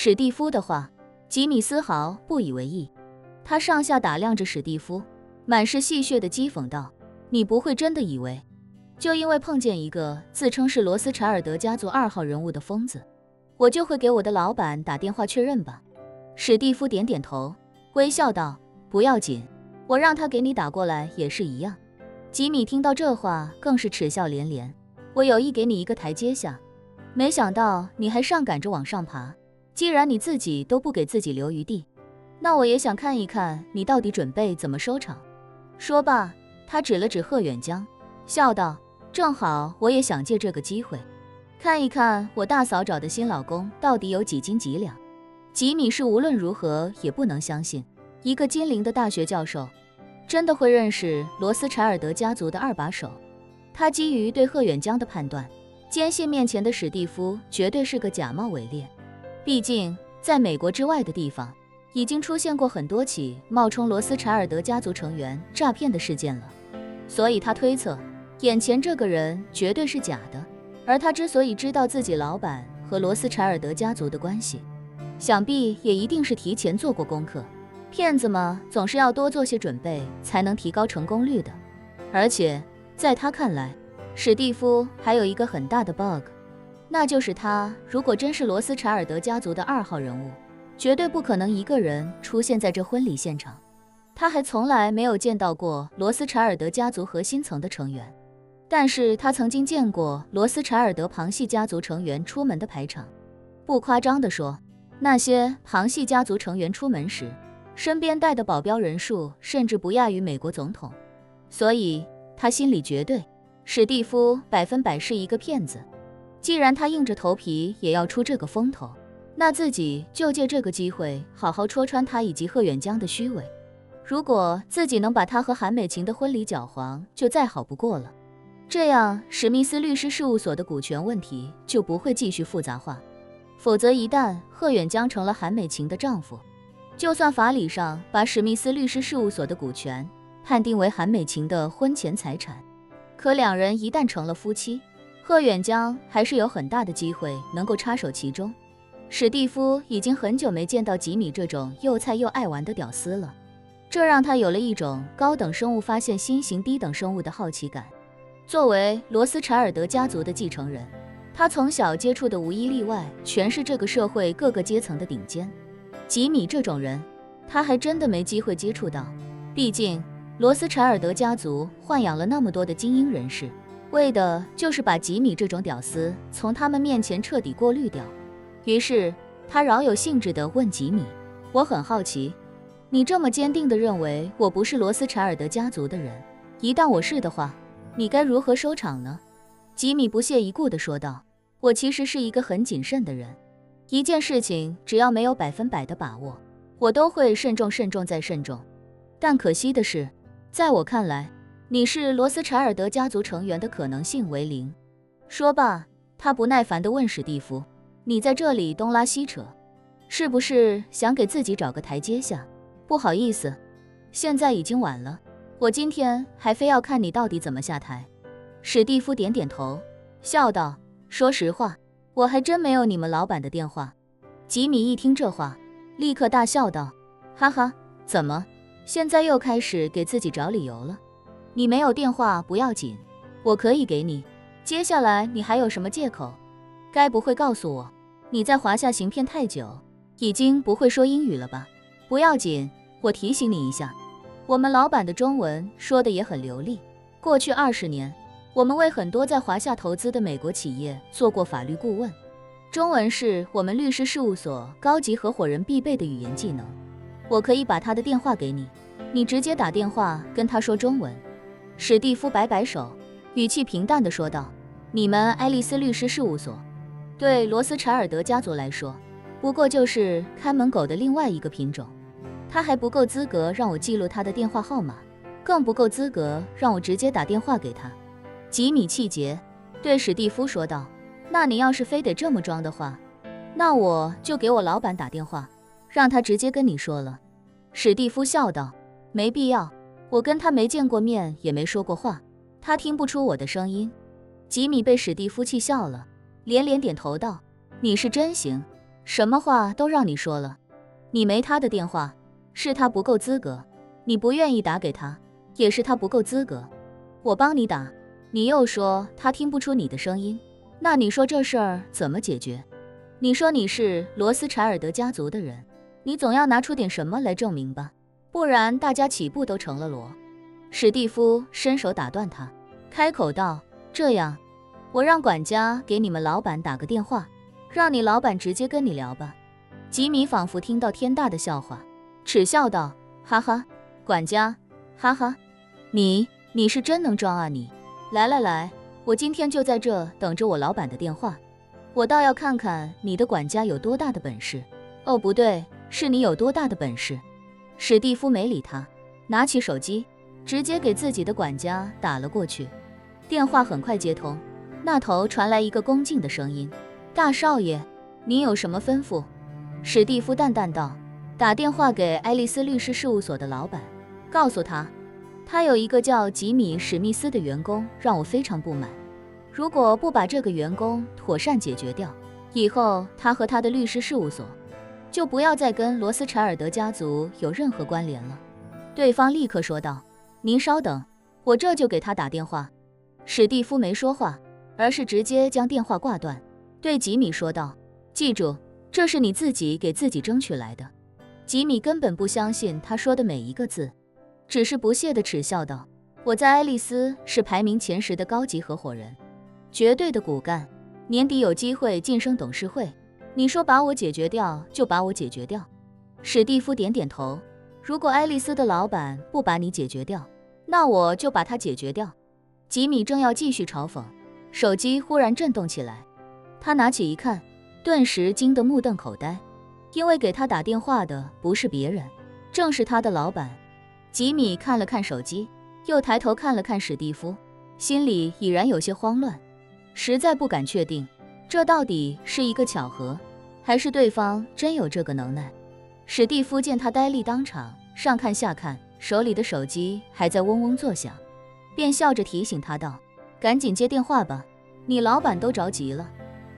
史蒂夫的话，吉米丝毫不以为意。他上下打量着史蒂夫，满是戏谑的讥讽道：“你不会真的以为，就因为碰见一个自称是罗斯柴尔德家族2号人物的疯子，我就会给我的老板打电话确认吧？”史蒂夫点点头，微笑道：“不要紧，我让他给你打过来也是一样。”吉米听到这话，更是耻笑连连：“我有意给你一个台阶下，没想到你还上赶着往上爬。既然你自己都不给自己留余地，那我也想看一看你到底准备怎么收场。”说罢，他指了指贺远江，笑道：“正好我也想借这个机会，看一看我大嫂找的新老公到底有几斤几两。”吉米是无论如何也不能相信，一个金陵的大学教授真的会认识罗斯柴尔德家族的2把手。他基于对贺远江的判断，坚信面前的史蒂夫绝对是个假冒伪劣。毕竟在美国之外的地方，已经出现过很多起冒充罗斯柴尔德家族成员诈骗的事件了，所以他推测眼前这个人绝对是假的。而他之所以知道自己老板和罗斯柴尔德家族的关系，想必也一定是提前做过功课。骗子嘛，总是要多做些准备才能提高成功率的。而且在他看来，史蒂夫还有一个很大的 bug， 那就是他如果真是罗斯柴尔德家族的2号人物，绝对不可能一个人出现在这婚礼现场。他还从来没有见到过罗斯柴尔德家族核心层的成员，但是他曾经见过罗斯柴尔德旁系家族成员出门的排场。不夸张地说，那些旁系家族成员出门时，身边带的保镖人数甚至不亚于美国总统。所以他心里绝对，史蒂夫100%是一个骗子。既然他硬着头皮也要出这个风头，那自己就借这个机会好好戳穿他以及贺远江的虚伪。如果自己能把他和韩美琴的婚礼搅黄，就再好不过了。这样史密斯律师事务所的股权问题就不会继续复杂化。否则一旦贺远江成了韩美琴的丈夫，就算法理上把史密斯律师事务所的股权判定为韩美琴的婚前财产，可两人一旦成了夫妻，贺远江还是有很大的机会能够插手其中。史蒂夫已经很久没见到吉米这种又菜又爱玩的屌丝了，这让他有了一种高等生物发现新型低等生物的好奇感。作为罗斯柴尔德家族的继承人，他从小接触的无一例外全是这个社会各个阶层的顶尖。吉米这种人，他还真的没机会接触到。毕竟罗斯柴尔德家族豢养了那么多的精英人士，为的就是把吉米这种屌丝从他们面前彻底过滤掉。于是他饶有兴致地问吉米：“我很好奇，你这么坚定地认为我不是罗斯柴尔德家族的人，一旦我是的话，你该如何收场呢？”吉米不屑一顾地说道：“我其实是一个很谨慎的人，一件事情只要没有100%的把握，我都会慎重再慎重。但可惜的是，在我看来，你是罗斯柴尔德家族成员的可能性为0。”说罢，他不耐烦地问史蒂夫：“你在这里东拉西扯，是不是想给自己找个台阶下？不好意思，现在已经晚了，我今天还非要看你到底怎么下台。”史蒂夫点点头，笑道：“说实话，我还真没有你们老板的电话。”吉米一听这话，立刻大笑道：“哈哈，怎么，现在又开始给自己找理由了？你没有电话不要紧，我可以给你。接下来你还有什么借口？该不会告诉我，你在华夏行骗太久，已经不会说英语了吧？不要紧，我提醒你一下，我们老板的中文说的也很流利。过去20年，我们为很多在华夏投资的美国企业做过法律顾问，中文是我们律师事务所高级合伙人必备的语言技能。我可以把他的电话给你，你直接打电话跟他说中文。”史蒂夫摆摆手，语气平淡地说道：“你们爱丽丝律师事务所对罗斯柴尔德家族来说，不过就是看门狗的另外一个品种。他还不够资格让我记录他的电话号码，更不够资格让我直接打电话给他。”吉米气结，对史蒂夫说道：“那你要是非得这么装的话，那我就给我老板打电话，让他直接跟你说了。”史蒂夫笑道：“没必要，我跟他没见过面，也没说过话，他听不出我的声音。”吉米被史蒂夫气笑了，连连点头道：“你是真行。”什么话都让你说了，你没他的电话，是他不够资格，你不愿意打给他，也是他不够资格。我帮你打，你又说他听不出你的声音，那你说这事儿怎么解决？你说你是罗斯柴尔德家族的人，你总要拿出点什么来证明吧，不然大家起步都成了罗。史蒂夫伸手打断他，开口道，这样，我让管家给你们老板打个电话，让你老板直接跟你聊吧。吉米仿佛听到天大的笑话，耻笑道，哈哈，管家，哈哈，你是真能装啊你！来，我今天就在这等着我老板的电话，我倒要看看你的管家有多大的本事。哦，不对，是你有多大的本事。史蒂夫没理他，拿起手机，直接给自己的管家打了过去。电话很快接通，那头传来一个恭敬的声音，大少爷，您有什么吩咐？史蒂夫淡淡道，打电话给爱丽丝律师事务所的老板，告诉他有一个叫吉米·史密斯的员工让我非常不满，如果不把这个员工妥善解决掉，以后他和他的律师事务所就不要再跟罗斯柴尔德家族有任何关联了。对方立刻说道，您稍等，我这就给他打电话。史蒂夫没说话，而是直接将电话挂断，对吉米说道，记住，这是你自己给自己争取来的。吉米根本不相信他说的每一个字，只是不屑地耻笑道，我在爱丽丝是排名前10的高级合伙人，绝对的骨干，年底有机会晋升董事会，你说把我解决掉就把我解决掉。史蒂夫点点头，如果爱丽丝的老板不把你解决掉，那我就把他解决掉。吉米正要继续嘲讽，手机忽然震动起来，他拿起一看，顿时惊得目瞪口呆，因为给他打电话的不是别人，正是他的老板。吉米看了看手机，又抬头看了看史蒂夫，心里已然有些慌乱，实在不敢确定，这到底是一个巧合，还是对方真有这个能耐。史蒂夫见他呆立当场，上看下看，手里的手机还在嗡嗡作响，便笑着提醒他道，赶紧接电话吧，你老板都着急了。